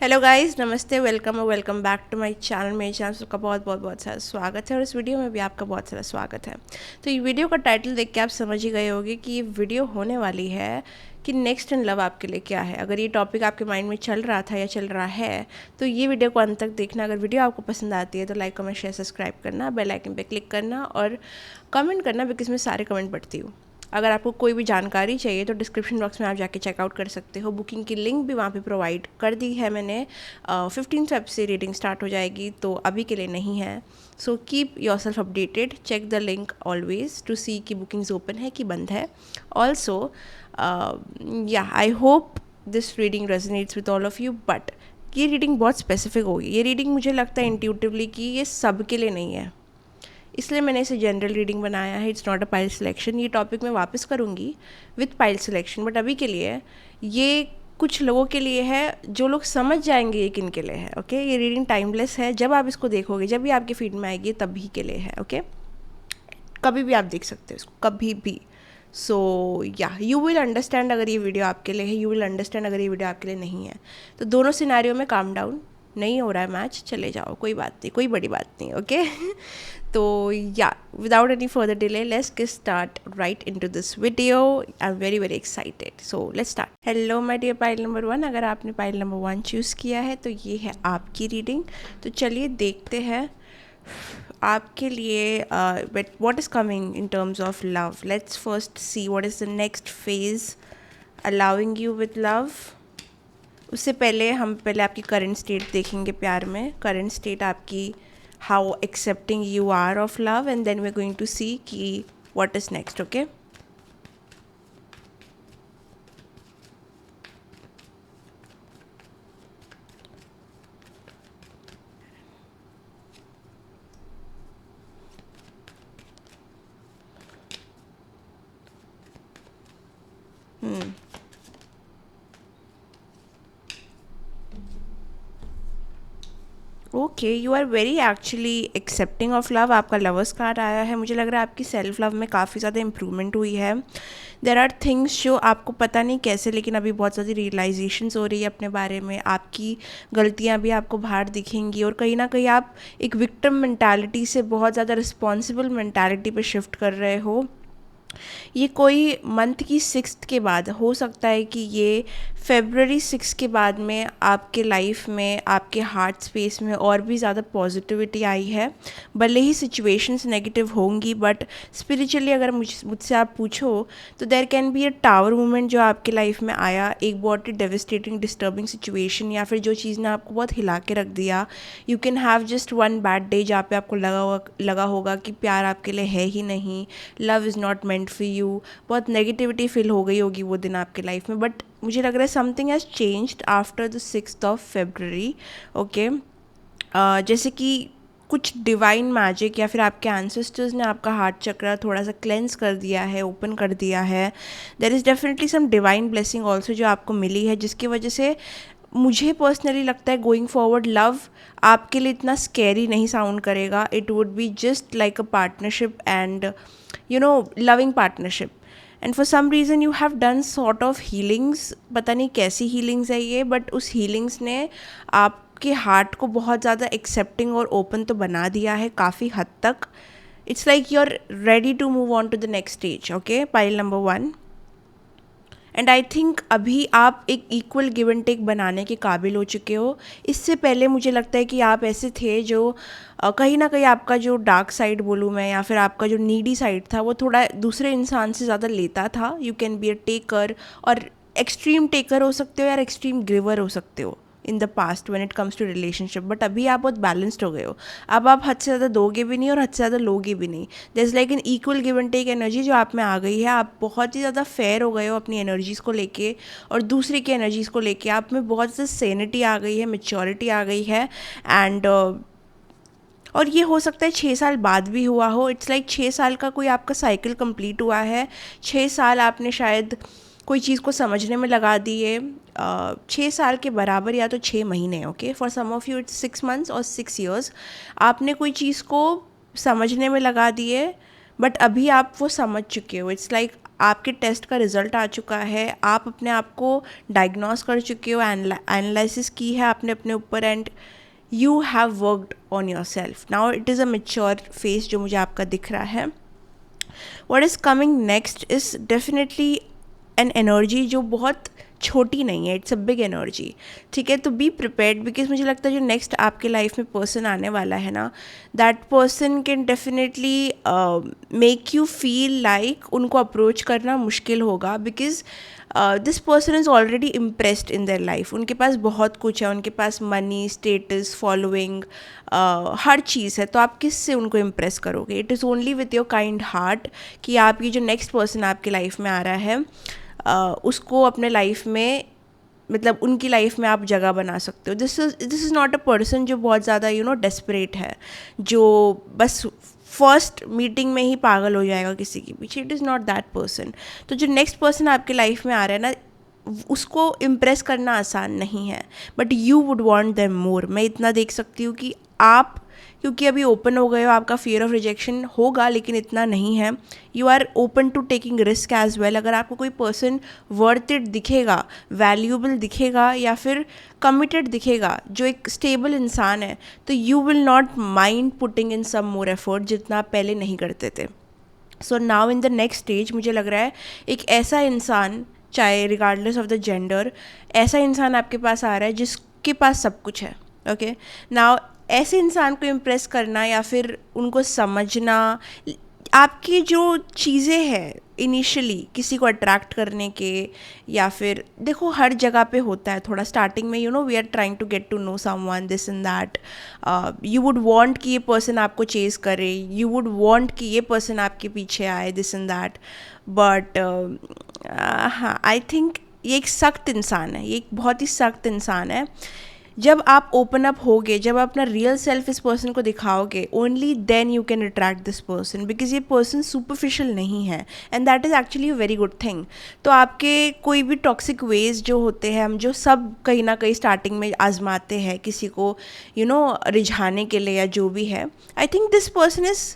Hello guys, नमस्ते, welcome और welcome back to my channel. मेरे चैनल सबका बहुत बहुत बहुत सारा स्वागत है और इस वीडियो में भी आपका बहुत सारा स्वागत है। तो ये वीडियो का टाइटल देख के आप समझ ही गए होंगे कि ये वीडियो होने वाली है कि नेक्स्ट इन लव आपके लिए क्या है। अगर ये टॉपिक आपके माइंड में चल रहा था या चल रहा है तो ये वीडियो को अंत तक देखना। अगर वीडियो आपको पसंद आती है तो लाइक, कमेंट, शेयर, सब्सक्राइब करना, बेल आइकन पे क्लिक करना और कमेंट करना, बिकॉज मैं सारे कमेंट पढ़ती हूँ। अगर आपको कोई भी जानकारी चाहिए तो डिस्क्रिप्शन बॉक्स में आप जाके चेकआउट कर सकते हो। बुकिंग की लिंक भी वहाँ पे प्रोवाइड कर दी है मैंने। 15 फेब से रीडिंग स्टार्ट हो जाएगी, तो अभी के लिए नहीं है। So keep yourself updated, check the link always to see कि बुकिंग्स ओपन है कि बंद है। Also yeah I hope this reading resonates with all of you, but ये रीडिंग बहुत स्पेसिफिक होगी। ये रीडिंग मुझे लगता है इंट्यूटिवली कि ये सब के लिए नहीं है, इसलिए मैंने इसे जनरल रीडिंग बनाया है। It's not a pile selection. ये टॉपिक मैं वापस करूँगी विथ पाइल सिलेक्शन, बट अभी के लिए ये कुछ लोगों के लिए है जो लोग समझ जाएंगे ये किन के लिए है। ओके, ये रीडिंग टाइमलेस है। जब आप इसको देखोगे, जब भी आपके फीड में आएगी, तभी के लिए है। ओके, कभी भी आप देख सकते हो इसको, कभी भी। सो या यू विल अंडरस्टैंड अगर ये वीडियो आपके लिए है, यू विल अंडरस्टैंड अगर ये वीडियो आपके लिए नहीं है। तो दोनों सिनारियों में काम डाउन, नहीं हो रहा है मैच, चले जाओ, कोई बात नहीं, कोई बड़ी बात नहीं। ओके तो या without any further delay let's get start right into this video. I am very very excited, so let's start. Hello my dear pile number 1, अगर आपने पाइल नंबर 1 चूज़ किया है तो ये है आपकी रीडिंग। तो चलिए देखते हैं आपके लिए what is coming in terms of love. Let's first see what is the next phase allowing you with love. उससे पहले हम पहले आपकी करंट स्टेट देखेंगे प्यार में। करंट स्टेट आपकी, how accepting you are of love, and then we are going to see कि what is next. Okay, okay, you are very actually accepting of love. आपका लवर्स कार्ड आया है। मुझे लग रहा है आपकी सेल्फ लव में काफ़ी ज़्यादा इम्प्रूवमेंट हुई है। देर आर थिंग्स जो आपको पता नहीं कैसे, लेकिन अभी बहुत ज़्यादा रियलाइजेशंस हो रही है अपने बारे में। आपकी गलतियाँ भी आपको बाहर दिखेंगी और कहीं ना कहीं आप एक विक्टिम मेंटालिटी से बहुत ज़्यादा रिस्पॉन्सिबल मेंटालिटी पे शिफ्ट कर रहे हो। ये कोई मंथ की 6th के बाद हो सकता है कि ये February 6 के बाद में आपके लाइफ में, आपके हार्ट स्पेस में और भी ज़्यादा पॉजिटिविटी आई है। भले ही सिचुएशंस नेगेटिव होंगी, बट स्पिरिचुअली अगर मुझसे आप पूछो तो there can be a tower moment जो आपके लाइफ में आया। एक बहुत ही डेविस्टेटिंग, डिस्टर्बिंग सिचुएशन, या फिर जो चीज़ ने आपको बहुत हिला के रख दिया। You can have just one bad day जहाँ पे आपको लगा होगा कि प्यार आपके लिए है ही नहीं, love is not meant for you. बहुत नेगेटिविटी फील हो गई होगी वो दिन आपके लाइफ में, बट मुझे लग रहा है something has changed after the 6th of February। Okay, जैसे कि कुछ डिवाइन मैजिक या फिर आपके एंसेस्टर्स ने आपका हार्ट चक्र थोड़ा सा क्लेंस कर दिया है, ओपन कर दिया है। There is definitely some divine blessing also जो आपको मिली है, जिसकी वजह से मुझे पर्सनली लगता है गोइंग फॉरवर्ड लव आपके लिए इतना स्कैरी नहीं साउंड करेगा। It would be just like a partnership and loving partnership. And for some reason you have done sort of healings. पता नहीं कैसी हीलिंग्स है ये, बट उस हीलिंग्स ने आपके हार्ट को बहुत ज़्यादा एक्सेप्टिंग और ओपन तो बना दिया है काफ़ी हद तक। It's like you are ready to move on to the next stage. Okay, pile number 1। And I think अभी आप एक इक्वल गिव एंड टेक बनाने के काबिल हो चुके हो। इससे पहले मुझे लगता है कि आप ऐसे थे जो कहीं ना कहीं आपका जो डार्क साइड बोलूँ मैं, या फिर आपका जो नीडी साइड था, वो थोड़ा दूसरे इंसान से ज़्यादा लेता था। You can be a taker, और एक्सट्रीम टेकर हो सकते हो या एक्सट्रीम गिवर हो सकते हो in the past when it comes to relationship. But अभी आप बहुत बैलेंस्ड हो गए हो। अब आप हद से ज़्यादा दोगे भी नहीं और हद से ज़्यादा लोगे भी नहीं। There is like an equal give and take energy जो आप में आ गई है। आप बहुत ही ज़्यादा फेयर हो गए हो अपनी एनर्जीज़ को लेके और दूसरे की एनर्जीज़ को लेके। आप में बहुत ज़्यादा सेनिटी आ गई है, मेच्योरिटी आ गई है। एंड और ये हो सकता है 6 साल बाद भी हुआ हो। इट्स लाइक 6 साल का कोई आपका साइकिल कंप्लीट हुआ है। 6 साल आपने शायद कोई चीज़ को समझने में लगा दिए। 6 साल के बराबर या तो 6 महीने। Okay, for some of you it's 6 months और 6 years। आपने कोई चीज़ को समझने में लगा दिए, बट अभी आप वो समझ चुके हो। इट्स लाइक आपके टेस्ट का रिज़ल्ट आ चुका है, आप अपने आप को डायग्नोस कर चुके हो, एनालिसिस की है आपने अपने ऊपर, and you have worked on your self. Now it is a mature face जो मुझे आपका दिख रहा है. What is coming next is definitely an energy जो बहुत छोटी नहीं है, इट्स अ बिग एनर्जी. ठीक है, तो बी प्रिपेयर्ड, बिकॉज मुझे लगता है जो नेक्स्ट आपके लाइफ में पर्सन आने वाला है ना, that person can definitely make you feel like उनको अप्रोच करना मुश्किल होगा, because this person is already impressed in their life. उनके पास बहुत कुछ है, उनके पास मनी, स्टेटस, फॉलोइंग, हर चीज़ है. तो आप किस से उनको इम्प्रेस करोगे? It is only with your kind heart कि आप ये जो नेक्स्ट पर्सन आपकी लाइफ में आ रहा है उसको अपने लाइफ में, मतलब उनकी लाइफ में आप जगह बना सकते हो. This is not a person जो बहुत ज़्यादा डेस्परेट है, जो बस फर्स्ट मीटिंग में ही पागल हो जाएगा किसी के पीछे. It is not that person. तो जो नेक्स्ट पर्सन आपके लाइफ में आ रहा है ना, उसको इम्प्रेस करना आसान नहीं है, but you would want them more. मैं इतना देख सकती हूँ कि आप, क्योंकि अभी ओपन हो गए हो, आपका फियर ऑफ रिजेक्शन होगा लेकिन इतना नहीं है. You are open to taking risk as well. अगर आपको कोई पर्सन वर्थ इट दिखेगा, वैल्यूएबल दिखेगा, या फिर कमिटेड दिखेगा, जो एक स्टेबल इंसान है, तो you will not mind putting in some more effort जितना आप पहले नहीं करते थे. So now in the next stage मुझे लग रहा है एक ऐसा इंसान, चाहे रिगार्डलेस ऑफ द जेंडर, ऐसा इंसान आपके पास आ रहा है जिसके पास सब कुछ है. ओके, नाउ ऐसे इंसान को इम्प्रेस करना या फिर उनको समझना, आपकी जो चीज़ें हैं इनिशियली किसी को अट्रैक्ट करने के, या फिर देखो हर जगह पे होता है थोड़ा स्टार्टिंग में, we are trying to get to know someone, this and that. You would want कि ये पर्सन आपको चेज़ करे, यू वुड वांट कि ये पर्सन आपके पीछे आए, दिस एंड दैट. बट हाँ, आई थिंक ये एक सख्त इंसान है, ये एक बहुत ही सख्त इंसान है. जब आप ओपन अप होगे, जब आप अपना रियल सेल्फ इस पर्सन को दिखाओगे, only then you can attract this person, because ये पर्सन सुपरफिशियल नहीं है, and that is actually a very good thing. तो आपके कोई भी टॉक्सिक वेज जो होते हैं, हम जो सब कहीं ना कहीं स्टार्टिंग में आजमाते हैं किसी को रिझाने के लिए या जो भी है, I think this person is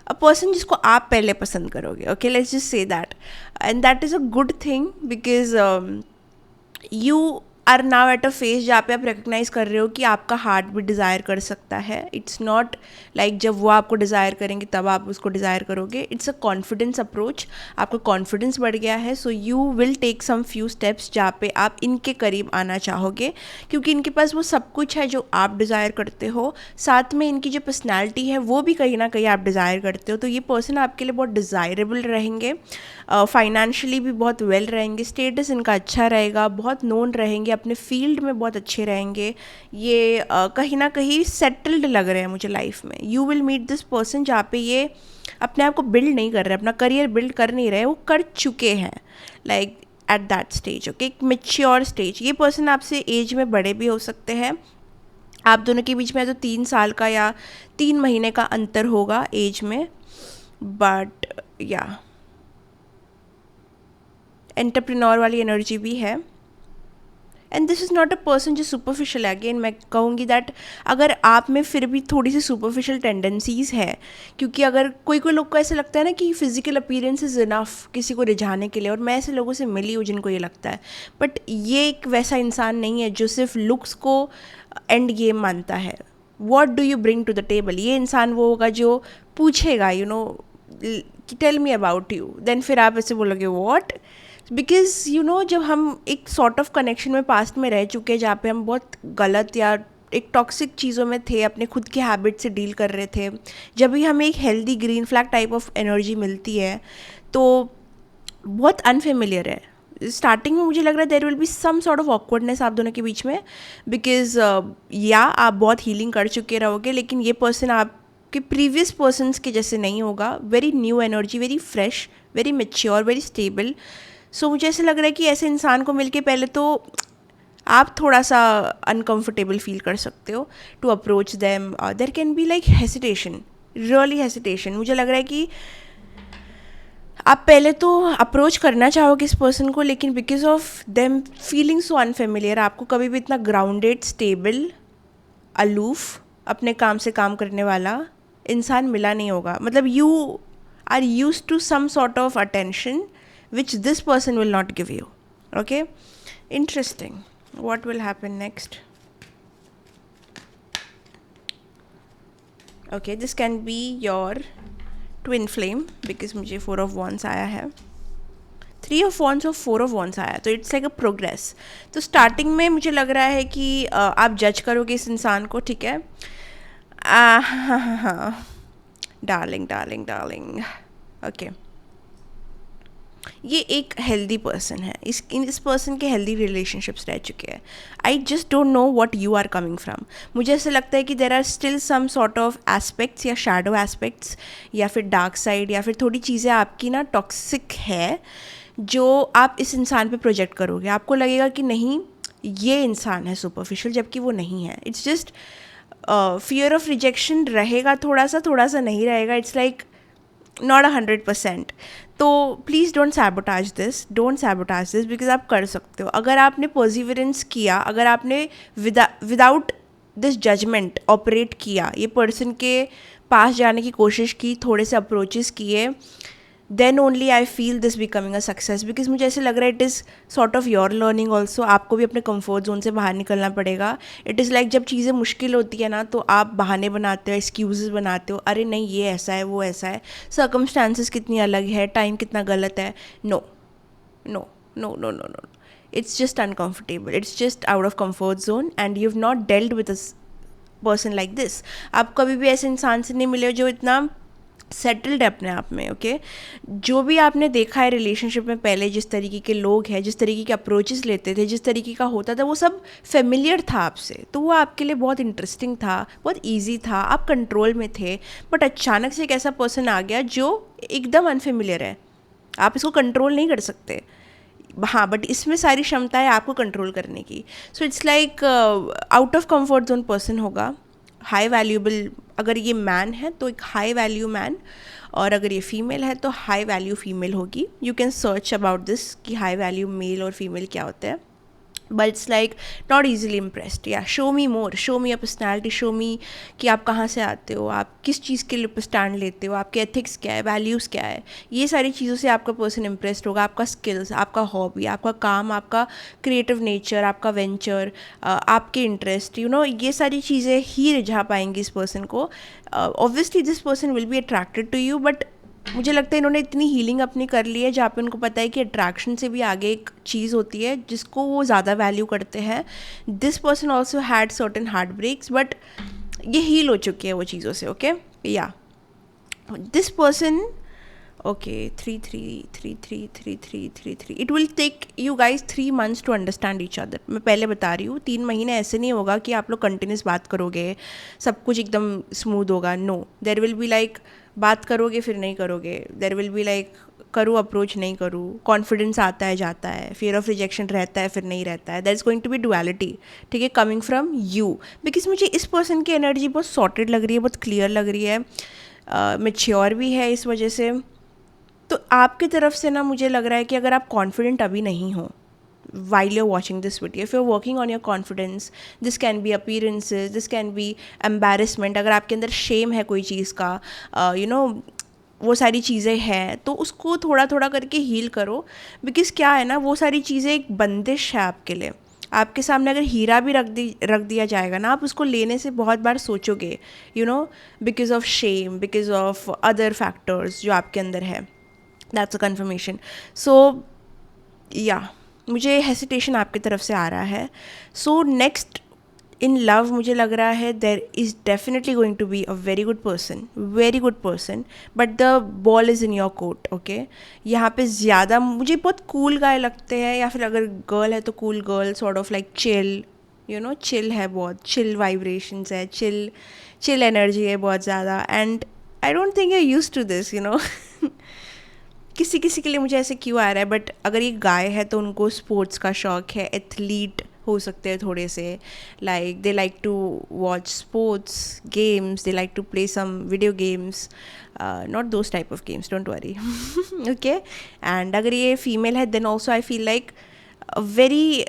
a person जिसको आप पहले पसंद करोगे. Okay, let's just say that, and that is a good thing, because you are now at a phase जहाँ पे आप रिकग्नाइज कर रहे हो कि आपका हार्ट भी डिज़ायर कर सकता है. इट्स नॉट लाइक जब वो आपको डिज़ायर करेंगे तब आप उसको डिज़ायर करोगे. It's a confidence approach. आपका कॉन्फिडेंस बढ़ गया है, so you will take some few steps जहाँ पे आप इनके करीब आना चाहोगे, क्योंकि इनके पास वो सब कुछ है जो आप डिज़ायर करते हो. साथ में इनकी जो पर्सनैलिटी है वो भी कहीं ना कहीं आप डिज़ायर करते हो. तो ये पर्सन आपके लिए बहुत डिज़ायरेबल रहेंगे, फाइनेंशियली भी बहुत वेल रहेंगे, स्टेटस इनका अच्छा रहेगा, बहुत नोन रहेंगे, अपने फील्ड में बहुत अच्छे रहेंगे. ये कहीं ना कहीं सेटल्ड लग रहे हैं मुझे लाइफ में. You will meet this person जहाँ पे ये अपने आप को बिल्ड नहीं कर रहे, अपना करियर बिल्ड कर नहीं रहे, वो कर चुके हैं, like at that stage. Okay, एक मेच्योर स्टेज. ये पर्सन आपसे एज में बड़े भी हो सकते हैं. आप दोनों के बीच में तो 3 साल का या 3 महीने का अंतर होगा एज में, बट या एंटरप्रेन्योर वाली एनर्जी भी है. And this is not a person जो सुपरफिशियल है. अगेन मैं कहूँगी दैट अगर आप में फिर भी थोड़ी सी सुपरफिशियल टेंडेंसीज़ है, क्योंकि अगर कोई लोग को ऐसा लगता है ना कि फिजिकल अपीयरेंस इज़ इनफ किसी को रिझाने के लिए, और मैं ऐसे लोगों से मिली हूँ जिनको ये लगता है, बट ये एक वैसा इंसान नहीं है जो सिर्फ लुक्स को एंड गेम मानता है. What do you bring to the table. ये इंसान वो होगा जो पूछेगा tell me about you, then फिर आप ऐसे बोलोगे वॉट, बिकॉज जब हम एक सॉर्ट ऑफ कनेक्शन में पास्ट में रह चुके हैं जहाँ पे हम बहुत गलत या एक टॉक्सिक चीज़ों में थे, अपने खुद के हैबिट से डील कर रहे थे, जब भी हमें एक healthy green flag type of energy मिलती है तो बहुत अनफेमिलियर है. स्टार्टिंग में मुझे लग रहा है there will be some sort of awkwardness आप दोनों के बीच में, बिकॉज आप बहुत हीलिंग कर चुके रहोगे, लेकिन ये पर्सन आपके प्रीवियस पर्सनस के जैसे नहीं होगा. Very new energy, very fresh, very mature, very stable. So मुझे ऐसा लग रहा है कि ऐसे इंसान को मिलके पहले तो आप थोड़ा सा अनकंफर्टेबल फील कर सकते हो to approach them. There can be like hesitation, really hesitation. मुझे लग रहा है कि आप पहले तो अप्रोच करना चाहोगे इस पर्सन को, लेकिन because of them feeling so unfamiliar, आपको कभी भी इतना ग्राउंडेड, स्टेबल, अलूफ, अपने काम से काम करने वाला इंसान मिला नहीं होगा. मतलब you are used to some sort of attention which this person will not give you. Okay, interesting. What will happen next? Okay, this can be your twin flame because मुझे 4 of wands आया है, 3 of wands और 4 of wands आया, तो it's like a progress. तो starting में मुझे लग रहा है कि आप जज करोगे इस इंसान को, ठीक है. Darling darling darling. ओके, ये एक हेल्दी पर्सन है. इस पर्सन के हेल्दी रिलेशनशिप्स रह चुके हैं. I just don't know what you are coming from. मुझे ऐसा लगता है कि there are still some sort of aspects या शैडो एस्पेक्ट्स या फिर डार्क साइड या फिर थोड़ी चीज़ें आपकी ना टॉक्सिक है जो आप इस इंसान पे प्रोजेक्ट करोगे. आपको लगेगा कि नहीं ये इंसान है सुपरफिशियल, जबकि वो नहीं है. It's just fear of rejection रहेगा, थोड़ा सा नहीं रहेगा. It's like not 100%. तो please don't sabotage this because आप कर सकते हो. अगर आपने परसिवरेंस किया, अगर आपने विदाउट दिस जजमेंट ऑपरेट किया, ये पर्सन के पास जाने की कोशिश की, थोड़े से अप्रोचेस किए, then only I feel this becoming a success. Because मुझे ऐसे लग रहा है it is sort of your learning also. आपको भी अपने कंफर्ट जोन से बाहर निकलना पड़ेगा. इट इज़ लाइक जब चीज़ें मुश्किल होती है ना, तो आप बहाने बनाते हो, एक्सक्यूजेस बनाते हो, अरे नहीं ये ऐसा है वो ऐसा है, सर्कमस्टांसिस कितनी अलग है, टाइम कितना गलत है. No no no no no no, it's just uncomfortable, it's just out of comfort zone and you have not dealt with a person like this. आप कभी भी ऐसे इंसान से नहीं मिले जो इतना सेटल्ड है अपने आप में. ओके, जो भी आपने देखा है रिलेशनशिप में पहले, जिस तरीके के लोग हैं, जिस तरीके के अप्रोचेस लेते थे, जिस तरीके का होता था, वो सब फेमिलियर था आपसे. तो वो आपके लिए बहुत इंटरेस्टिंग था, बहुत इजी था, आप कंट्रोल में थे. बट अचानक से एक ऐसा पर्सन आ गया जो एकदम अनफेमिलियर है. आप इसको कंट्रोल नहीं कर सकते. हाँ, बट इसमें सारी क्षमता है आपको कंट्रोल करने की. सो it's like out of comfort zone person होगा. हाई वैल्यूएबल, अगर ये मैन है तो एक हाई वैल्यू मैन, और अगर ये फीमेल है तो हाई वैल्यू फीमेल होगी. You can search about this कि हाई वैल्यू मेल और फीमेल क्या होते हैं. But it's like not easily impressed. Yeah show me more, show me a personality, show me कि आप कहाँ से आते हो, आप किस चीज़ के लिए स्टैंड लेते हो, आपके एथिक्स क्या है, वैल्यूज़ क्या है. ये सारी चीज़ों से आपका पर्सन इम्प्रेस्ड होगा. आपका स्किल्स, आपका हॉबी, आपका काम, आपका क्रिएटिव नेचर, आपका वेंचर, आपके इंटरेस्ट, यू नो, ये सारी चीज़ें ही रिझा पाएंगी इस पर्सन को. Obviously this person will be attracted to you, but मुझे लगता है इन्होंने इतनी हीलिंग अपनी कर ली है जहाँ पे उनको पता है कि अट्रैक्शन से भी आगे एक चीज़ होती है जिसको वो ज़्यादा वैल्यू करते हैं. This person also had certain heart breaks, but ये हील हो चुकी है वो चीज़ों से. Okay, yeah this person, okay, 3 it will take you guys 3 months to understand each other. मैं पहले बता रही हूँ, 3 महीने ऐसे नहीं होगा कि आप लोग कंटिन्यूस बात करोगे, सब कुछ एकदम स्मूथ होगा. No, there will be like बात करोगे फिर नहीं करोगे, देर विल बी लाइक करूँ अप्रोच नहीं करूँ, कॉन्फिडेंस आता है जाता है, फियर ऑफ रिजेक्शन रहता है फिर नहीं रहता है. That is going to be duality, ठीक है, कमिंग फ्रॉम यू. बिकॉज मुझे इस पर्सन की एनर्जी बहुत सॉर्टेड लग रही है, बहुत क्लियर लग रही है, मैच्योर भी है इस वजह से. तो आपकी तरफ से ना मुझे लग रहा है कि अगर आप कॉन्फिडेंट अभी नहीं हो while you're watching this video, if you're working on your confidence, this can be appearances, this can be embarrassment, अगर आपके अंदर shame है कोई चीज़ का, you know, वो सारी चीज़ें हैं, तो उसको थोड़ा थोड़ा करके हील करो. बिकॉज क्या है ना, वो सारी चीज़ें एक बंदिश है आपके लिए. आपके सामने अगर हीरा भी रख दिया जाएगा ना, आप उसको लेने से बहुत बार सोचोगे, you know, because of shame, because of other factors जो आपके अंदर है. That's a conformation. सो या मुझे हेसिटेशन आपकी तरफ से आ रहा है. सो नेक्स्ट इन लव मुझे लग रहा है there is definitely going to be a very good person, but the ball is in your court. Okay, यहाँ पे ज़्यादा मुझे बहुत कूल गाय लगते हैं, या फिर अगर गर्ल है तो cool girl, sort of like chill, you know, chill है, बहुत चिल वाइब्रेशंस है, चिल एनर्जी है बहुत ज़्यादा. And I don't think you are used to this, you know. किसी के लिए मुझे ऐसे क्यों आ रहा है, बट अगर ये गाय है तो उनको स्पोर्ट्स का शौक है, एथलीट हो सकते हैं थोड़े से, like they like to watch sports games, they like to play some video games, not those type of games, don't worry. Okay, and अगर ये फीमेल है then also I feel like very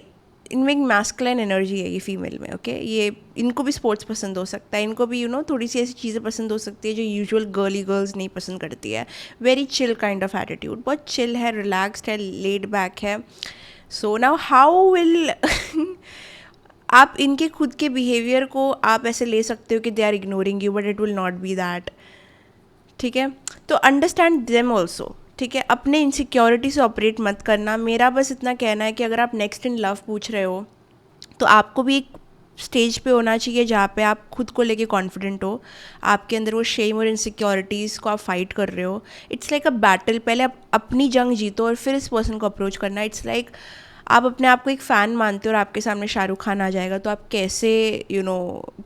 इनमें एक मैस्कुलिन एनर्जी है ये female में, okay ये इनको भी स्पोर्ट्स पसंद हो सकता है, इनको भी थोड़ी सी ऐसी चीज़ें पसंद हो सकती है जो यूजुअल गर्ली गर्ल्स नहीं पसंद करती है. Very chill kind of attitude, बहुत चिल है, रिलैक्स्ड है, लेड बैक है. सो नाउ हाउ विल आप इनके खुद के बिहेवियर को आप ऐसे ले सकते हो कि they are ignoring you, but it will not be that. ठीक है, तो अंडरस्टैंड देम ऑल्सो. ठीक है, अपने इनसिक्योरिटी से ऑपरेट मत करना. मेरा बस इतना कहना है कि अगर आप नेक्स्ट इन लव पूछ रहे हो तो आपको भी एक स्टेज पे होना चाहिए जहाँ पे आप खुद को लेके कॉन्फिडेंट हो, आपके अंदर वो शेम और इनसिक्योरिटीज़ को आप फाइट कर रहे हो. It's like a battle. पहले आप अपनी जंग जीतो और फिर इस पर्सन को अप्रोच करना. इट्स लाइक आप अपने आप को एक फ़ैन मानते हो और आपके सामने शाहरुख खान आ जाएगा तो आप कैसे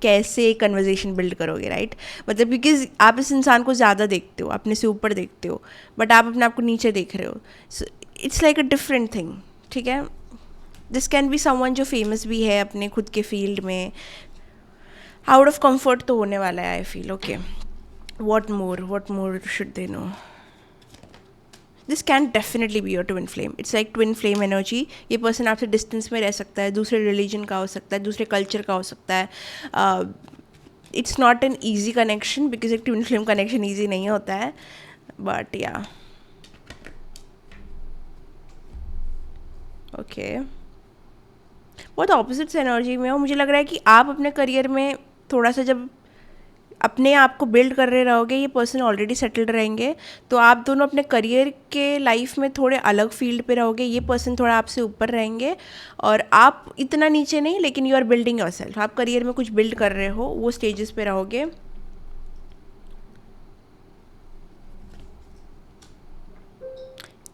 कैसे कन्वर्जेशन बिल्ड करोगे, राइट? मतलब बिकॉज आप इस इंसान को ज़्यादा देखते हो, अपने से ऊपर देखते हो, बट आप अपने आप को नीचे देख रहे हो. सो it's like a different thing. ठीक है, दिस कैन बी समवन जो फेमस भी है अपने खुद के फील्ड में. आउट ऑफ कंफर्ट तो होने वाला है, I feel. Okay, what more should they know? This can definitely be your twin flame. It's like twin flame energy. ये पर्सन आपसे डिस्टेंस में रह सकता है, दूसरे रिलीजन का हो सकता है, दूसरे कल्चर का हो सकता है. It's not an easy connection because एक ट्विन फ्लेम कनेक्शन ईजी नहीं होता है, बट या ओके. बहुत ऑपोजिट्स एनर्जी में हो. मुझे लग रहा है कि आप अपने करियर में थोड़ा सा जब अपने आप को बिल्ड कर रहे रहोगे, ये पर्सन ऑलरेडी सेटल्ड रहेंगे, तो आप दोनों अपने करियर के लाइफ में थोड़े अलग फील्ड पे रहोगे. ये पर्सन थोड़ा आपसे ऊपर रहेंगे और आप इतना नीचे नहीं, लेकिन you are building yourself. आप करियर में कुछ बिल्ड कर रहे हो, वो स्टेजेस पे रहोगे.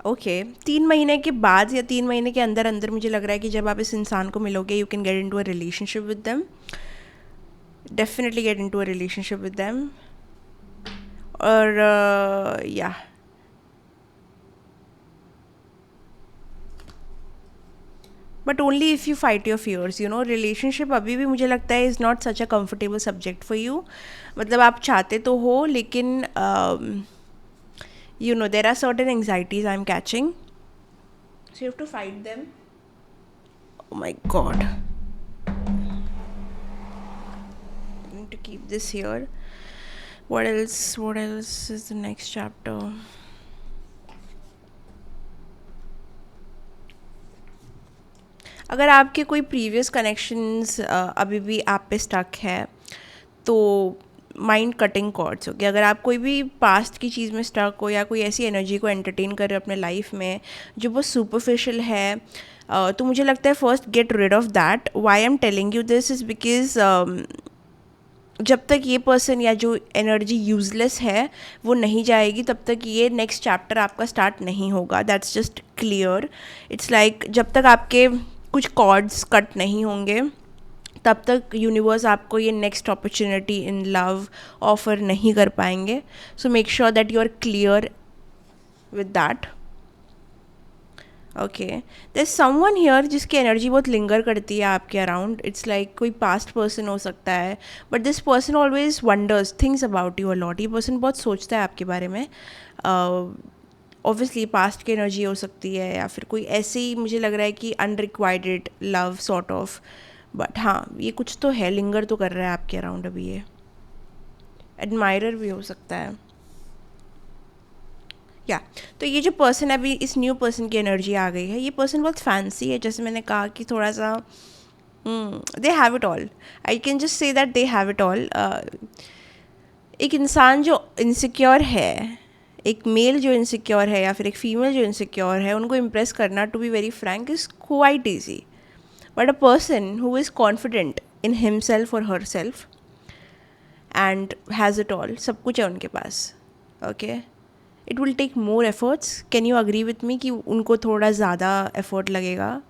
ओके 3 महीने के बाद या 3 महीने के अंदर अंदर मुझे लग रहा है कि जब आप इस इंसान को मिलोगे, you can get into a relationship with them. Definitely get into a relationship with them. और yeah but only if you fight your fears. Relationship अभी भी मुझे लगता है is not such a comfortable subject for you. मतलब आप चाहते तो हो, लेकिन there are certain anxieties I'm catching, so you have to fight them. Oh my god, I need to keep this here. What else is the next chapter? अगर आपके कोई previous connections अभी भी आप पे स्टक है तो माइंड कटिंग कॉर्ड्स हो गया. अगर आप कोई भी पास्ट की चीज़ में स्टक हो या कोई ऐसी एनर्जी को एंटरटेन कर रहे हो अपने लाइफ में जो बहुत सुपरफिशियल है, तो मुझे लगता है first get rid of that. Why I am telling you this is because जब तक ये पर्सन या जो एनर्जी यूजलेस है वो नहीं जाएगी, तब तक ये नेक्स्ट चैप्टर आपका स्टार्ट नहीं होगा. That's just clear. It's like जब तक आपके कुछ कॉर्ड्स कट नहीं होंगे, तब तक यूनिवर्स आपको ये next opportunity in love offer नहीं कर पाएंगे. So make sure that you are clear with that. Okay, there is someone here जिसकी एनर्जी बहुत लिंगर करती है आपके अराउंड. इट्स लाइक कोई पास्ट पर्सन हो सकता है, but this person always wonders things about you a lot. ये पर्सन बहुत सोचता है आपके बारे में. ऑब्वियसली पास्ट की एनर्जी हो सकती है या फिर कोई ऐसी, मुझे लग रहा है कि unrequired love sort of. But हाँ, ये कुछ तो है, लिंगर तो कर रहा है आपके अराउंड अभी. ये एडमायरर भी हो सकता है. या तो ये जो पर्सन है, अभी इस न्यू पर्सन की एनर्जी आ गई है. ये पर्सन बहुत फैंसी है, जैसे मैंने कहा कि थोड़ा सा they have it all. I can just say that they have it all. एक इंसान जो इनसिक्योर है, एक मेल जो इनसिक्योर है या फिर एक फीमेल जो इनसिक्योर है, उनको इम्प्रेस करना, to be very frank, is quite easy. But a person who is confident in himself और herself and has it all, सब कुछ है उनके पास. Okay, it will take more efforts. Can you agree with me कि उनको थोड़ा ज़्यादा एफर्ट लगेगा,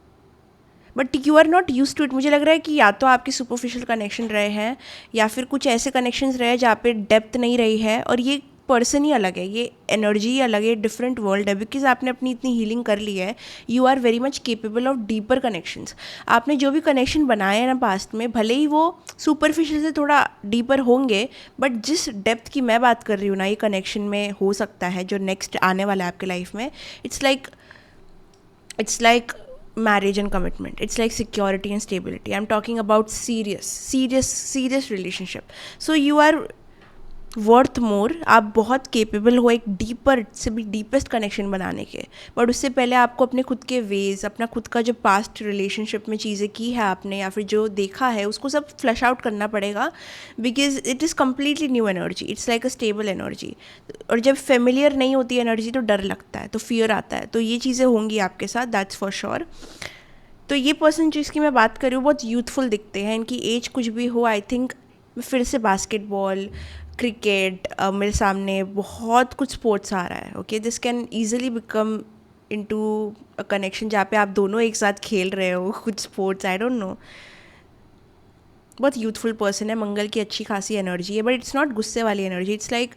but you are not use to it. मुझे लग रहा है कि या तो आपके सुपरफिशियल कनेक्शन रहे हैं या फिर कुछ ऐसे कनेक्शंस रहे जहाँ पे डेप्थ नहीं रही है. और ये पर्सन ही अलग है, ये एनर्जी ही अलग है, डिफरेंट वर्ल्ड है. बिकॉज आपने अपनी इतनी हीलिंग कर ली है, you are very much capable of deeper connections. आपने जो भी कनेक्शन बनाए हैं ना पास्ट में, भले ही वो सुपरफिशियल से थोड़ा डीपर होंगे, बट जिस डेप्थ की मैं बात कर रही हूँ ना, ये कनेक्शन में हो सकता है जो नेक्स्ट आने वाला है आपके लाइफ में. It's like marriage and commitment. It's like security and stability. I'm talking about serious relationship. So you are worth more. आप बहुत केपेबल हो एक डीपर से भी डीपेस्ट कनेक्शन बनाने के, बट उससे पहले आपको अपने खुद के वेज, अपना खुद का जो पास्ट रिलेशनशिप में चीज़ें की है आपने या फिर जो देखा है उसको सब फ्लैश आउट करना पड़ेगा, because it is completely new energy. It's like a stable energy. और जब फेमिलियर नहीं होती एनर्जी तो डर लगता है, तो फियर आता है. तो ये चीज़ें होंगी आपके साथ, दैट्स फॉर श्योर. तो ये पर्सन जिसकी मैं बात कर रही हूँ बहुत यूथफुल दिखते हैं. इनकी एज कुछ भी हो, आई थिंक फिर से बास्केटबॉल, क्रिकेट मेरे सामने बहुत कुछ स्पोर्ट्स आ रहा है. Okay, this can easily become into a connection जहाँ पे आप दोनों एक साथ खेल रहे हो कुछ स्पोर्ट्स. I don't know. बहुत यूथफुल पर्सन है. मंगल की अच्छी खासी एनर्जी है, बट इट्स नॉट गुस्से वाली एनर्जी. इट्स लाइक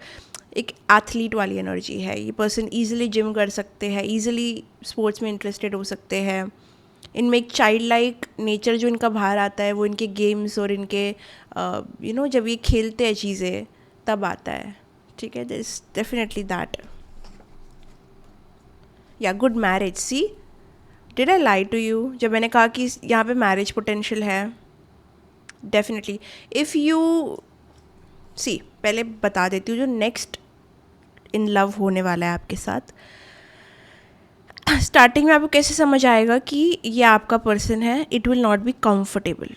एक एथलीट वाली एनर्जी है. ये पर्सन ईजिली जिम कर सकते हैं, ईजिली स्पोर्ट्स में इंटरेस्टेड हो सकते हैं. इनमें एक चाइल्ड लाइक नेचर जो इनका बाहर आता है वो इनके गेम्स और इनके जब ये खेलते हैं चीज़ें तब आता है. ठीक है, this definitely that. Yeah good marriage. See, did I lie to you जब मैंने कहा कि यहाँ पे मैरिज पोटेंशियल है? डेफिनेटली. इफ़ यू सी, पहले बता देती हूँ जो नेक्स्ट इन लव होने वाला है आपके साथ. स्टार्टिंग में आपको कैसे समझ आएगा कि ये आपका पर्सन है? It will not be comfortable.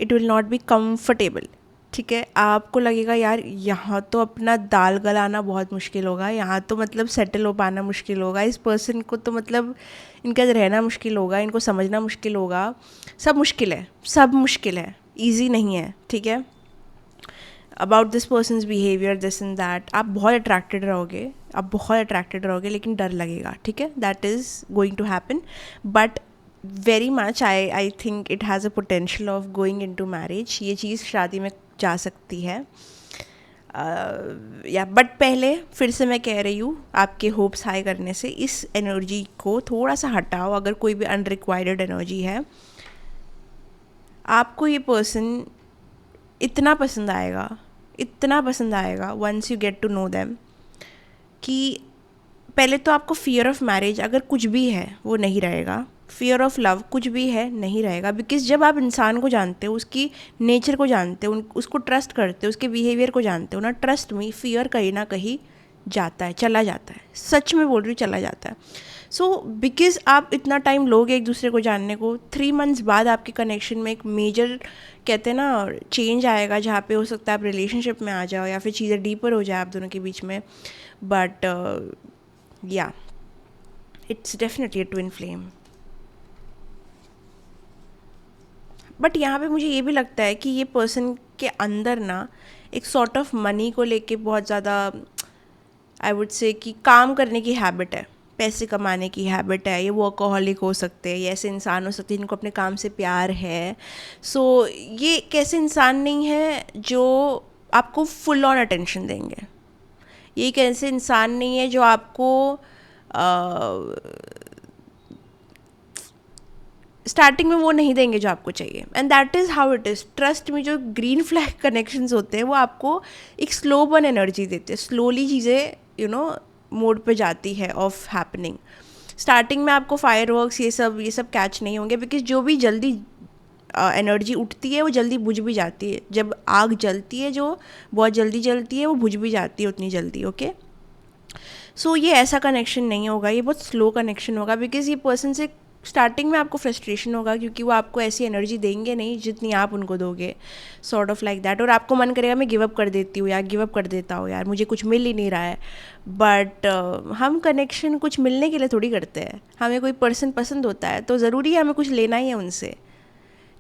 It will not be comfortable. ठीक है, आपको लगेगा यार यहाँ तो अपना दाल गलाना बहुत मुश्किल होगा, यहाँ तो मतलब सेटल हो पाना मुश्किल होगा, इस पर्सन को तो मतलब इनका रहना मुश्किल होगा, इनको समझना मुश्किल होगा. सब मुश्किल है, सब मुश्किल है, ईजी नहीं है. ठीक है, about this persons behaviour this and that. आप बहुत अट्रैक्टेड रहोगे, आप बहुत अट्रैक्टेड रहोगे, लेकिन डर लगेगा. ठीक है, that is going to happen. But very much I think it has a potential of going into marriage. ये चीज़ शादी में जा सकती है. या बट पहले फिर से मैं कह रही हूँ, आपके होप्स हाई करने से इस एनर्जी को थोड़ा सा हटाओ. अगर कोई भी अनरिक्वायर्ड एनर्जी है, आपको ये पर्सन इतना पसंद आएगा once you get to know them, कि पहले तो आपको फियर ऑफ मैरिज अगर कुछ भी है वो नहीं रहेगा. फियर ऑफ लव कुछ भी है नहीं रहेगा. बिकॉज जब आप इंसान को जानते हो, उसकी नेचर को जानते हो, उसको ट्रस्ट करते हो, उसके बिहेवियर को जानते हो ना, ट्रस्ट में फियर कहीं ना कहीं जाता है, चला जाता है. सच में बोल रही हूँ, चला जाता है. सो बिकॉज आप इतना टाइम लोगे एक दूसरे को जानने को, 3 मंथ्स बाद आपके कनेक्शन में एक मेजर कहते हैं ना चेंज आएगा, जहाँ पे हो सकता है आप रिलेशनशिप में आ जाओ या फिर चीज़ें डीपर हो जाए आप दोनों के बीच में. बट या it's definitely a twin flame. But यहाँ पे मुझे ये भी लगता है कि ये पर्सन के अंदर ना एक सॉर्ट ऑफ मनी को लेके बहुत ज़्यादा आई वुड से कि काम करने की हैबिट है, पैसे कमाने की हैबिट है. ये वर्कहॉलिक हो सकते हैं, ये ऐसे इंसान हो सकते हैं जिनको अपने काम से प्यार है. सो ये कैसे इंसान नहीं है जो आपको फुल ऑन अटेंशन देंगे. ये एक ऐसे इंसान नहीं है जो आपको स्टार्टिंग में वो नहीं देंगे जो आपको चाहिए. And that is how it is. Trust में जो ग्रीन फ्लैग कनेक्शंस होते हैं वो आपको एक स्लो बर्न एनर्जी देते हैं. स्लोली चीज़ें मोड पे जाती है ऑफ हैपनिंग. स्टार्टिंग में आपको फायरवर्क्स ये सब कैच नहीं होंगे, बिकॉज जो भी जल्दी एनर्जी उठती है वो जल्दी बुझ भी जाती है. जब आग जलती है जो बहुत जल्दी जलती है वो बुझ भी जाती है उतनी जल्दी. ओके, सो ये ऐसा कनेक्शन नहीं होगा, ये बहुत स्लो कनेक्शन होगा. बिकॉज ये पर्सन से स्टार्टिंग में आपको फ्रस्ट्रेशन होगा, क्योंकि वो आपको ऐसी एनर्जी देंगे नहीं जितनी आप उनको दोगे, सॉर्ट ऑफ लाइक दैट. और आपको मन करेगा मैं गिव अप कर देती हूँ यार, गिव अप कर देता हूँ यार, मुझे कुछ मिल ही नहीं रहा है. बट हम कनेक्शन कुछ मिलने के लिए थोड़ी करते हैं. हमें कोई पर्सन पसंद होता है तो ज़रूरी है हमें कुछ लेना ही है उनसे.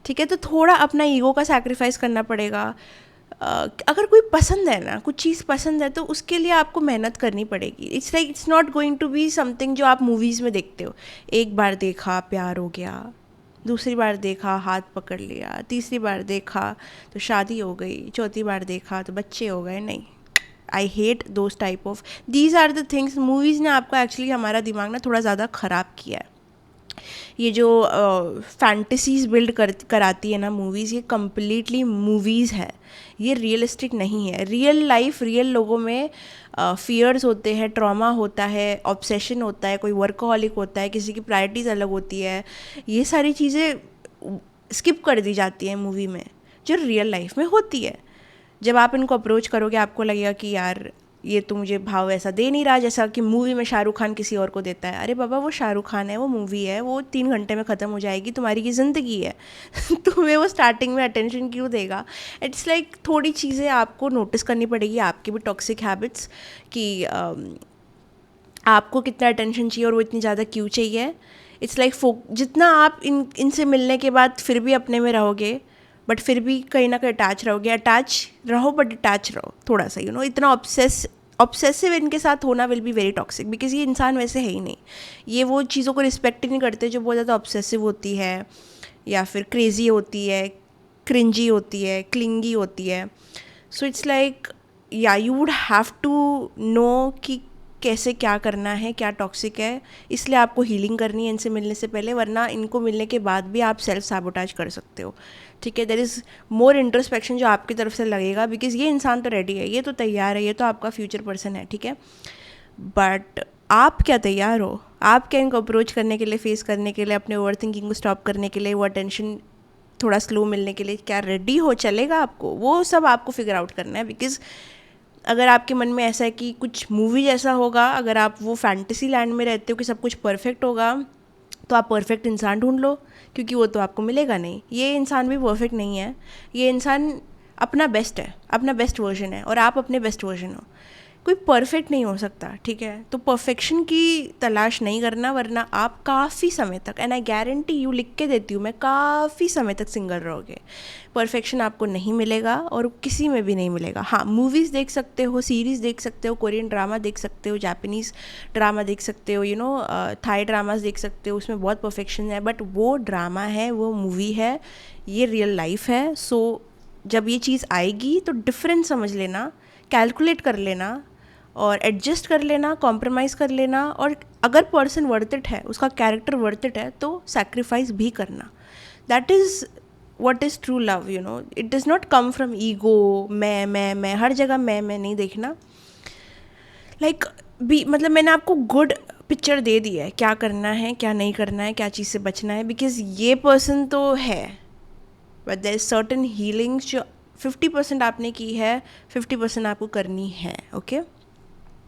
ठीक है, तो थोड़ा अपना ईगो का सैक्रिफाइस करना पड़ेगा. अगर कोई पसंद है ना, कुछ चीज़ पसंद है तो उसके लिए आपको मेहनत करनी पड़ेगी. It's not going to be something जो आप मूवीज़ में देखते हो. एक बार देखा प्यार हो गया, दूसरी बार देखा हाथ पकड़ लिया, तीसरी बार देखा तो शादी हो गई, चौथी बार देखा तो बच्चे हो गए. नहीं, I hate those type of, these are the things. Movies ने आपको एक्चुअली हमारा दिमाग ना थोड़ा ज़्यादा ख़राब किया है. ये जो फैंटेसीज बिल्ड कराती है ना मूवीज़, ये कम्प्लीटली मूवीज़ है, ये रियलिस्टिक नहीं है। रियल लाइफ, रियल लोगों में फियर्स होते हैं, ट्रॉमा होता है, ऑब्सेशन होता है, कोई वर्कहॉलिक होता है, किसी की प्रायोरिटीज़ अलग होती है। ये सारी चीज़ें स्किप कर दी जाती हैं मूवी में, जो रियल लाइफ में होती है। जब आप इनको अप्रोच करोगे आपको लगेगा कि यार ये तो मुझे भाव ऐसा दे नहीं रहा जैसा कि मूवी में शाहरुख खान किसी और को देता है। अरे बाबा, वो शाहरुख खान है, वो मूवी है, वो 3 घंटे में ख़त्म हो जाएगी, तुम्हारी की ज़िंदगी है तुम्हें वो स्टार्टिंग में अटेंशन क्यों देगा? इट्स लाइक थोड़ी चीज़ें आपको नोटिस करनी पड़ेगी, आपकी भी टॉक्सिक हैबिट्स, कि आपको कितना अटेंशन चाहिए और वो इतनी ज़्यादा क्यों चाहिए। इट्स लाइक जितना आप इनसे मिलने के बाद फिर भी अपने में रहोगे, बट फिर भी कहीं ना कहीं अटैच रहोगे, अटैच रहो बट अटैच रहो थोड़ा सा, इतना ऑब्सेसिव इनके साथ होना will be very toxic, because ये इंसान वैसे है ही नहीं। ये वो चीज़ों को रिस्पेक्ट ही नहीं करते जो बहुत ज़्यादा ऑब्सेसिव होती है, या फिर क्रेजी होती है, क्रिंजी होती है, क्लिंगी होती है। So it's like yeah you would have to know कि कैसे क्या करना है, क्या टॉक्सिक है, इसलिए आपको हीलिंग करनी है इनसे मिलने से पहले, वरना इनको मिलने के बाद भी आप सेल्फ साबोटाज कर सकते हो। ठीक है, देयर इज़ मोर इंट्रोस्पेक्शन जो आपकी तरफ से लगेगा, बिकॉज ये इंसान तो रेडी है, ये तो तैयार है, ये तो आपका फ्यूचर पर्सन है, ठीक है। बट आप क्या तैयार हो? आप क्या इनको अप्रोच करने के लिए, फेस करने के लिए, अपने ओवर थिंकिंग को स्टॉप करने के लिए, वो अटेंशन थोड़ा स्लो मिलने के लिए क्या रेडी हो? चलेगा आपको? वो सब आपको फिगर आउट करना है। बिकॉज अगर आपके मन में ऐसा है कि कुछ मूवी जैसा होगा, अगर आप वो फैंटेसी लैंड में रहते हो कि सब कुछ परफेक्ट होगा, तो आप परफेक्ट इंसान ढूंढ लो, क्योंकि वो तो आपको मिलेगा नहीं। ये इंसान भी परफेक्ट नहीं है, ये इंसान अपना बेस्ट है, अपना बेस्ट वर्जन है, और आप अपने बेस्ट वर्जन हो। कोई परफेक्ट नहीं हो सकता, ठीक है। तो परफेक्शन की तलाश नहीं करना, वरना आप काफ़ी समय तक, एंड आई गारंटी यू, लिख के देती हूँ मैं, काफ़ी समय तक सिंगल रहोगे। परफेक्शन आपको नहीं मिलेगा और किसी में भी नहीं मिलेगा। हाँ, मूवीज़ देख सकते हो, सीरीज़ देख सकते हो, कोरियन ड्रामा देख सकते हो, जापानीज़ ड्रामा देख सकते हो, थाई ड्रामास देख सकते हो, उसमें बहुत परफेक्शन है, बट वो ड्रामा है, वो मूवी है, ये रियल लाइफ है। सो जब ये चीज़ आएगी तो डिफरेंस समझ लेना, कैलकुलेट कर लेना और एडजस्ट कर लेना, कॉम्प्रोमाइज़ कर लेना, और अगर पर्सन वर्थ इट है, उसका कैरेक्टर वर्थ इट है, तो सैक्रिफाइस भी करना। That is what is true love, it does not come from ego. मैं हर जगह मैं नहीं देखना। लाइक मतलब मैंने आपको गुड पिक्चर दे दी है, क्या करना है, क्या नहीं करना है, क्या चीज़ से बचना है, बिकॉज ये पर्सन तो है, but there is certain healings जो 50% आपने की है, 50% आपको करनी है। ओके,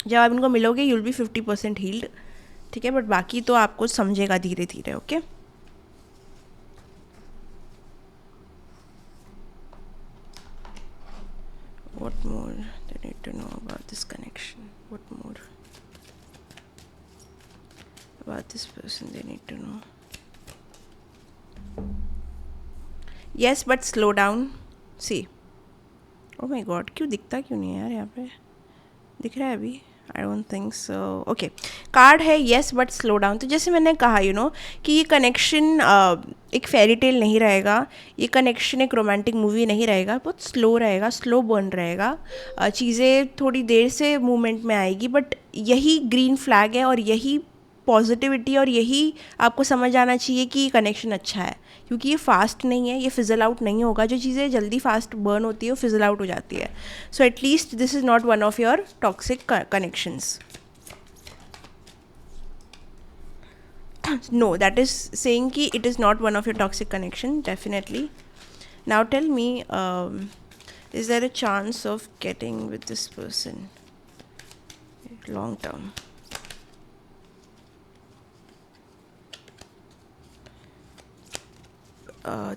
जब आप इनको मिलोगे यूल बी 50% हील्ड, ठीक है, बट बाकी तो आपको समझेगा धीरे धीरे। Okay, what more they need to know about this connection? What more about this person they need to know? Yes, but slow down. See, oh my god, क्यों दिखता क्यों नहीं है यार? यहाँ पे दिख रहा है अभी? आई don't think so. Okay, card है येस बट स्लो डाउन। तो जैसे मैंने कहा कि ये कनेक्शन एक फेरी टेल नहीं रहेगा, ये कनेक्शन एक रोमांटिक मूवी नहीं रहेगा, बहुत स्लो रहेगा, स्लो बर्न रहेगा। चीज़ें थोड़ी देर से मूवमेंट में आएगी, बट यही ग्रीन फ्लैग है और यही पॉजिटिविटी, और यही आपको समझ आना चाहिए कि ये कनेक्शन अच्छा है, क्योंकि ये फास्ट नहीं है, ये फिजल आउट नहीं होगा। जो चीज़ें जल्दी फास्ट बर्न होती है वो फिजल आउट हो जाती है। So at least this is not one of your toxic connections. No, that is saying कि it is not one of your toxic connection, definitely. Now tell me, is there a chance of getting with this person long term?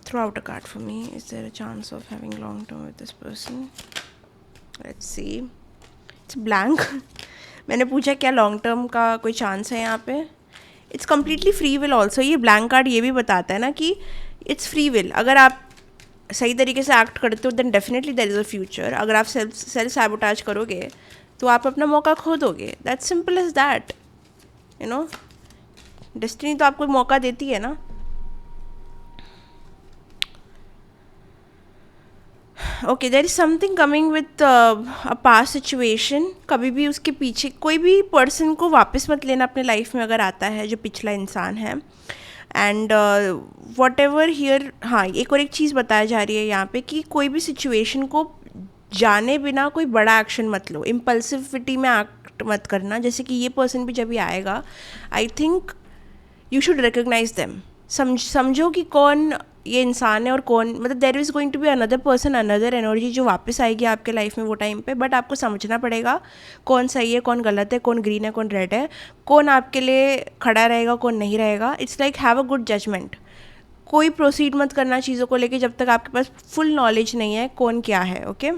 Throw out a card for me. Is there a chance of having long term with this person? Let's see. It's blank. मैंने पूछा क्या long term का कोई chance है यहाँ पे? It's completely free will also. ये blank card ये भी बताता है ना कि इट्स फ्री विल। अगर आप सही तरीके से एक्ट करते हो then definitely there is a future. अगर आप सेल्फ सैबोटाज करोगे तो आप अपना मौका खो दोगे। That's simple as that, destiny तो आपको मौका देती है ना। Okay, there is something coming with a past situation. कभी भी उसके पीछे कोई भी पर्सन को वापस मत लेना अपने लाइफ में अगर आता है जो पिछला इंसान है। एंड वॉट एवर हियर, हाँ एक और एक चीज़ बताया जा रही है यहाँ पे कि कोई भी सिचुएशन को जाने बिना कोई बड़ा एक्शन मत लो, इम्पल्सिविटी में एक्ट मत करना। जैसे कि ये पर्सन भी जब भी आएगा, I think you should recognise them. समझो कि कौन ये इंसान है और कौन, मतलब there is going to be another person, another energy जो वापस आएगी आपके लाइफ में वो टाइम पे, बट आपको समझना पड़ेगा कौन सही है, कौन गलत है, कौन ग्रीन है, कौन रेड है, कौन आपके लिए खड़ा रहेगा, कौन नहीं रहेगा। It's like have a good judgement. कोई प्रोसीड मत करना चीज़ों को लेके जब तक आपके पास फुल नॉलेज नहीं है कौन क्या है, ओके।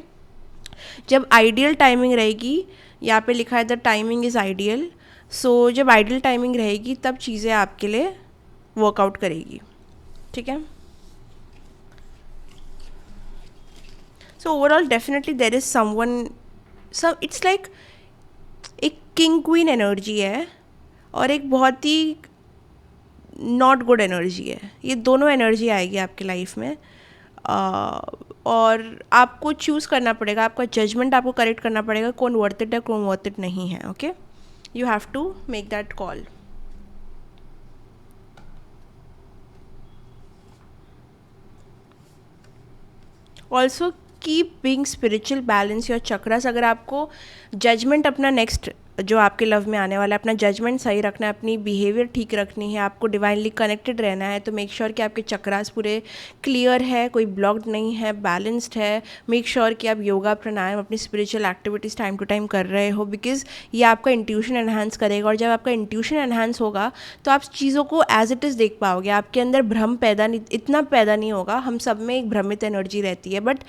जब आइडियल टाइमिंग रहेगी, यहाँ पे लिखा है द टाइमिंग इज़ आइडियल, सो जब आइडियल टाइमिंग रहेगी तब चीज़ें आपके लिए वर्कआउट करेगी, ठीक है। So overall definitely there is someone, सब इट्स लाइक एक किंग क्वीन एनर्जी है और एक बहुत ही नॉट गुड एनर्जी है। ये दोनों एनर्जी आएगी आपकी लाइफ में, और आपको चूज़ करना पड़ेगा, आपका जजमेंट आपको करेक्ट करना पड़ेगा कौन वर्थ इट है, कौन वर्थ इट नहीं है, okay. You have to make that call. Also keep being spiritual, balance your chakras. अगर आपको जजमेंट अपना नेक्स्ट जो आपके लव में आने वाला है, अपना जजमेंट सही रखना है, अपनी बिहेवियर ठीक रखनी है, आपको डिवाइनली कनेक्टेड रहना है, तो मेक श्योर कि आपके चक्रास पूरे क्लियर है, कोई ब्लॉक्ड नहीं है, बैलेंस्ड है। मेक श्योर कि आप योगा, प्राणायाम, अपनी spiritual activities time to time कर रहे हो, बिकॉज ये आपका इंट्यूशन एनहांस करेगा, और जब आपका इंट्यूशन एनहांस होगा तो आप चीज़ों को एज इट इज़ देख पाओगे। आपके अंदर भ्रम इतना पैदा नहीं होगा। हम सब में एक भ्रमित एनर्जी रहती है, बट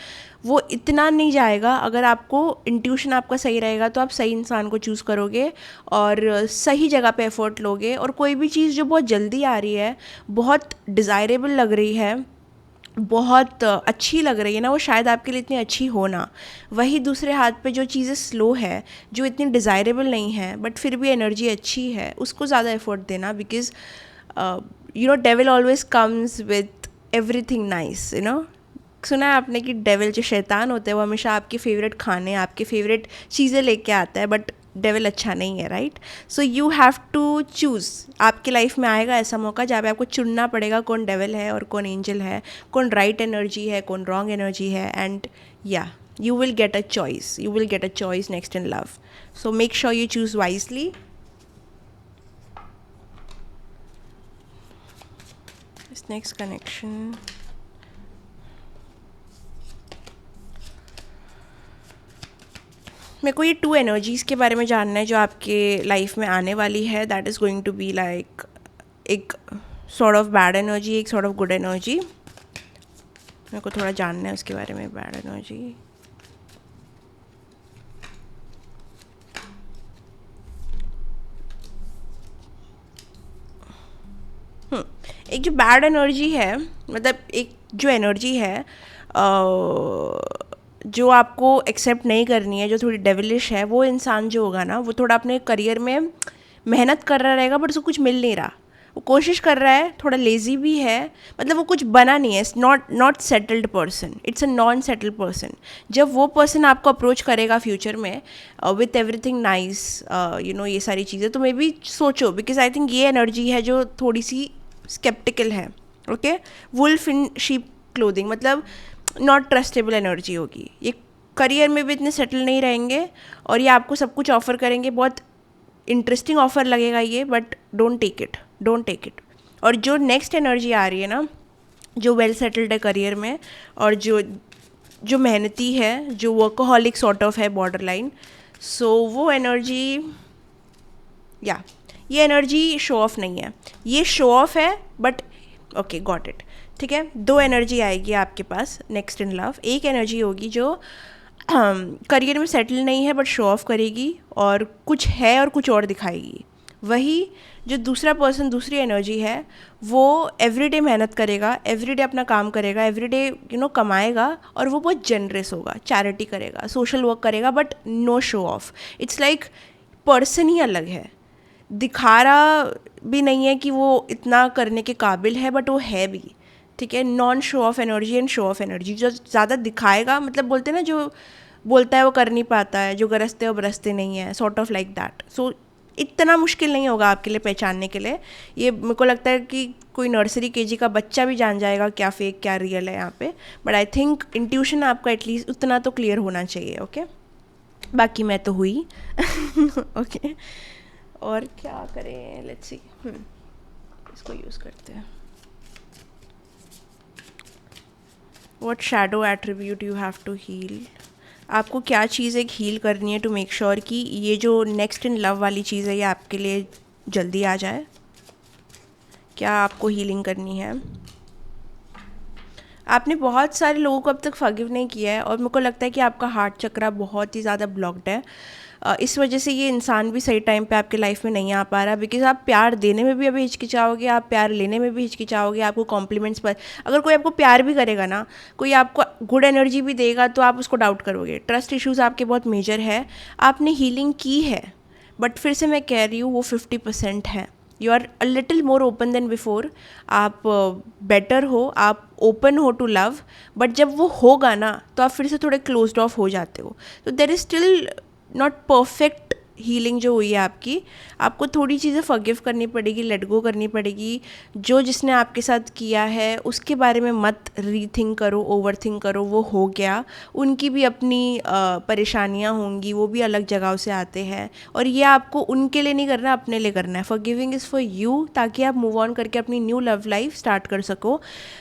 वो इतना नहीं जाएगा। अगर आपको इंट्यूशन आपका सही रहेगा तो आप सही इंसान को चूज़ करोगे और सही जगह पे एफर्ट लोगे, और कोई भी चीज़ जो बहुत जल्दी आ रही है, बहुत डिज़ायरेबल लग रही है, बहुत अच्छी लग रही है ना, वो शायद आपके लिए इतनी अच्छी हो ना। वही दूसरे हाथ पे जो चीज़ें स्लो है, जो इतनी डिज़ायरेबल नहीं है बट फिर भी एनर्जी अच्छी है, उसको ज़्यादा एफर्ट देना, because you know devil always comes with everything nice, you know. सुना है आपने कि डेविल जो शैतान होते हैं वो हमेशा आपके फेवरेट खाने, आपके फेवरेट चीज़ें लेके आता है, बट डेविल अच्छा नहीं है, right. So you have to choose. आपकी लाइफ में आएगा ऐसा मौका जहाँ पे आपको चुनना पड़ेगा कौन डेविल है और कौन एंजल है, कौन राइट एनर्जी है, कौन रॉन्ग एनर्जी है, एंड या you will get a choice. You will get a choice next in love. So make sure you choose wisely. This next connection. मेरे को ये 2 एनर्जीज़ के बारे में जानना है जो आपके लाइफ में आने वाली है। That is going to be like एक सॉर्ट ऑफ बैड एनर्जी, एक सॉर्ट ऑफ गुड एनर्जी। मेरे को थोड़ा जानना है उसके बारे में। बैड एनर्जी, एक जो बैड एनर्जी है, मतलब एक जो एनर्जी है जो आपको एक्सेप्ट नहीं करनी है, जो थोड़ी डेविलिश है, वो इंसान जो होगा ना, वो थोड़ा अपने करियर में मेहनत कर रहा रहेगा बट उसको कुछ मिल नहीं रहा। वो कोशिश कर रहा है, थोड़ा लेज़ी भी है, मतलब वो कुछ बना नहीं है। Not settled person, it's a non settled person. जब वो पर्सन आपको अप्रोच करेगा फ्यूचर में with everything nice, you know, ये सारी चीज़ें, तो मे बी सोचो, बिकॉज आई थिंक ये एनर्जी है जो थोड़ी सी स्केप्टिकल है, okay. Wolf in sheep clothing, मतलब नॉट ट्रस्टेबल एनर्जी होगी। ये करियर में भी इतने सेटल नहीं रहेंगे और ये आपको सब कुछ ऑफ़र करेंगे, बहुत इंटरेस्टिंग ऑफ़र लगेगा ये, बट डोंट टेक इट। और जो नेक्स्ट एनर्जी आ रही है ना, जो वेल सेटल्ड है करियर में और जो मेहनती है, जो वर्कोहॉलिक सॉर्ट ऑफ है, बॉर्डर लाइन, सो वो एनर्जी, या ये एनर्जी शो ऑफ नहीं है, ये शो ऑफ है, बट ओके, गॉट इट, ठीक है। 2 एनर्जी आएगी आपके पास नेक्स्ट इन लव। एक एनर्जी होगी जो करियर में सेटल नहीं है बट शो ऑफ करेगी और कुछ है और कुछ और दिखाएगी। वही जो दूसरा पर्सन, दूसरी एनर्जी है, वो एवरीडे मेहनत करेगा, एवरीडे अपना काम करेगा, एवरीडे यू नो कमाएगा, और वो बहुत जनरस होगा, चैरिटी करेगा, सोशल वर्क करेगा, but no show off. It's like person ही अलग है, दिखा रहा भी नहीं है कि वो इतना करने के काबिल है, बट वो है भी, ठीक है। Non show off energy and show off energy. जो ज़्यादा दिखाएगा, मतलब बोलते हैं ना, जो बोलता है वो कर नहीं पाता है, जो गरजते हैं वो बरसते नहीं है, सॉर्ट ऑफ लाइक दैट। सो इतना मुश्किल नहीं होगा आपके लिए पहचानने के लिए। ये मेरे को लगता है कि कोई नर्सरी केजी का बच्चा भी जान जाएगा क्या फेक क्या रियल है यहाँ पे। बट आई थिंक इंट्यूशन आपका एटलीस्ट उतना तो क्लियर होना चाहिए। ओके, बाकी मैं तो हुई। ओके, और क्या करें, लेट्स सी, इसको यूज़ करते हैं। What shadow attribute you have to heal. आपको क्या चीज़ एक हील करनी है टू मेक श्योर कि ये जो नेक्स्ट इन लव वाली चीज़ है ये आपके लिए जल्दी आ जाए। क्या आपको हीलिंग करनी है? आपने बहुत सारे लोगों को अब तक फॉरगिव नहीं किया है और मेरे को लगता है कि आपका हार्ट चक्रा बहुत ही ज़्यादा ब्लॉक्ड है। इस वजह से ये इंसान भी सही टाइम पे आपके लाइफ में नहीं आ पा रहा, बिकॉज आप प्यार देने में भी अभी हिचकिचाओगे, आप प्यार लेने में भी हिचकिचाओगे। आपको कॉम्प्लीमेंट्स पर, अगर कोई आपको प्यार भी करेगा ना, कोई आपको गुड एनर्जी भी देगा तो आप उसको डाउट करोगे। ट्रस्ट इश्यूज़ आपके बहुत मेजर है। आपने हीलिंग की है बट फिर से मैं कह रही हूँ वो 50% है। You are a little more open than before. आप बेटर हो, आप ओपन हो टू लव, बट जब वो होगा ना तो आप फिर से थोड़े क्लोज्ड ऑफ हो जाते हो। तो there is still not perfect healing जो हुई है आपकी। आपको थोड़ी चीज़ें फॉरगिव करनी पड़ेगी, लेट गो करनी पड़ेगी। जो जिसने आपके साथ किया है उसके बारे में मत रीथिंक करो, ओवर थिंक करो, वो हो गया। उनकी भी अपनी परेशानियां होंगी, वो भी अलग जगहों से आते हैं और ये आपको उनके लिए नहीं करना, अपने लिए करना है। फॉरगिविंग इज़ फॉर यू, ताकि आप मूव ऑन करके अपनी न्यू लव लाइफ स्टार्ट कर सको।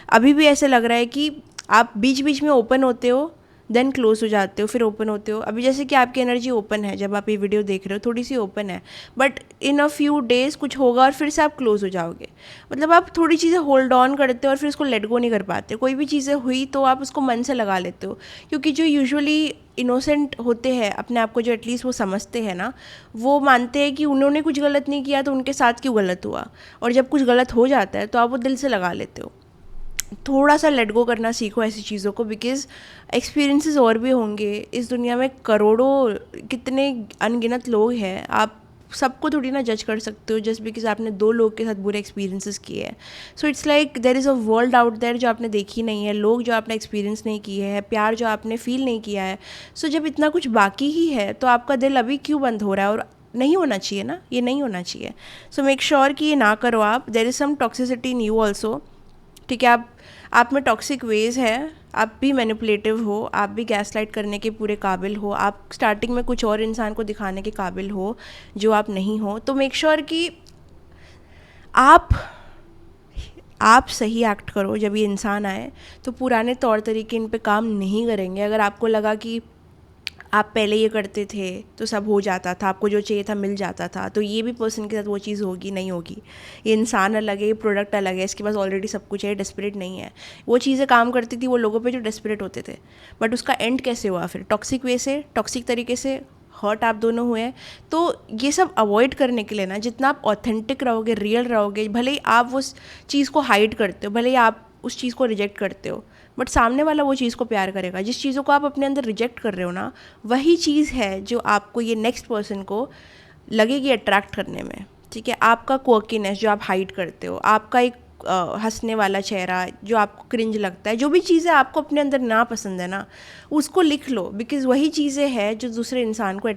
अभी भी ऐसे लग रहा है कि आप बीच बीच में ओपन होते हो, देन क्लोज हो जाते हो, फिर ओपन होते हो। अभी जैसे कि आपकी एनर्जी ओपन है, जब आप ये वीडियो देख रहे हो थोड़ी सी ओपन है, but in a few days कुछ होगा और फिर से आप क्लोज हो जाओगे। मतलब आप थोड़ी चीज़ें होल्ड ऑन करते हो और फिर उसको लेट गो नहीं कर पाते। कोई भी चीज़ें हुई तो आप उसको मन से लगा लेते हो, क्योंकि जो यूजुअली इनोसेंट होते हैं, अपने आप को जो एटलीस्ट वो समझते हैं ना, वो मानते हैं कि उन्होंने कुछ गलत नहीं किया तो उनके साथ क्यों गलत हुआ। और जब कुछ गलत हो जाता है तो आप वो दिल से लगा लेते हो। थोड़ा सा लेट गो करना सीखो ऐसी चीज़ों को, बिकॉज एक्सपीरियंसेस और भी होंगे इस दुनिया में। करोड़ों, कितने अनगिनत लोग हैं, आप सबको थोड़ी ना जज कर सकते हो जस्ट बिकॉज आपने 2 लोग के साथ बुरे एक्सपीरियंसेस किए हैं। So it's like there is a world out there जो आपने देखी नहीं है, लोग जो आपने एक्सपीरियंस नहीं किए हैं, प्यार जो आपने फील नहीं किया है। सो जब इतना कुछ बाकी ही है तो आपका दिल अभी क्यों बंद हो रहा है? और नहीं होना चाहिए ना, ये नहीं होना चाहिए। सो मेक श्योर कि ये ना करो आप। There is some toxicity in you also, ठीक है? आप में टॉक्सिक वेज है, आप भी मैनिपुलेटिव हो, आप भी गैसलाइट करने के पूरे काबिल हो, आप स्टार्टिंग में कुछ और इंसान को दिखाने के काबिल हो जो आप नहीं हो। तो मेक श्योर कि आप आप सही एक्ट करो। जब ये इंसान आए तो पुराने तौर तरीके इन पे काम नहीं करेंगे। अगर आपको लगा कि आप पहले ये करते थे तो सब हो जाता था, आपको जो चाहिए था मिल जाता था, तो ये भी पर्सन के साथ वो चीज़ होगी, नहीं होगी। ये इंसान अलग है, ये प्रोडक्ट अलग है, इसके पास ऑलरेडी सब कुछ है, डेस्परेट नहीं है। वो चीज़ें काम करती थी वो लोगों पे जो डेस्परेट होते थे, बट उसका एंड कैसे हुआ? फिर टॉक्सिक वे से, टॉक्सिक तरीके से हर्ट आप दोनों हुए हैं। तो ये सब अवॉइड करने के लिए ना, जितना आप ऑथेंटिक रहोगे, रियल रहोगे, भले ही आप उस चीज़ को हाइड करते हो, भले ही आप उस चीज़ को रिजेक्ट करते हो, बट सामने वाला वो चीज़ को प्यार करेगा। जिस चीज़ों को आप अपने अंदर रिजेक्ट कर रहे हो ना, वही चीज़ है जो आपको ये नेक्स्ट पर्सन को लगेगी अट्रैक्ट करने में, ठीक है? आपका क्वर्कीनेस जो आप हाइड करते हो, आपका एक हंसने वाला चेहरा जो आपको क्रिंज लगता है, जो भी चीज़ें आपको अपने अंदर ना पसंद है ना, उसको लिख लो, बिकॉज़ वही चीज़ें हैं जो दूसरे इंसान को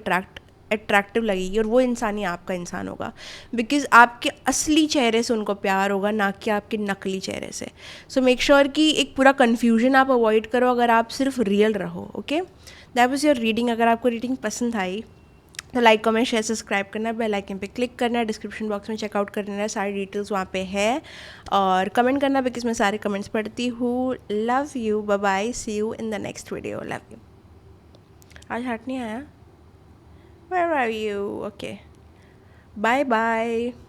अट्रैक्टिव लगेगी और वो इंसान ही आपका इंसान होगा। बिकॉज आपके असली चेहरे से उनको प्यार होगा, ना कि आपके नकली चेहरे से। सो मेक श्योर कि एक पूरा कन्फ्यूजन आप अवॉइड करो अगर आप सिर्फ रियल रहो। Okay, that was your reading. अगर आपको रीडिंग पसंद आई तो लाइक, कमेंट, शेयर, सब्सक्राइब करना, बेल आइकन पे क्लिक करना है, डिस्क्रिप्शन बॉक्स में चेकआउट करना है, सारी डिटेल्स वहाँ पे है। और कमेंट करना बिकॉज मैं सारे कमेंट्स पढ़ती हूँ। Love you, bye bye, see you in the next video. Love you. आज हार्ट नहीं आया? Where are you? Okay. Bye bye.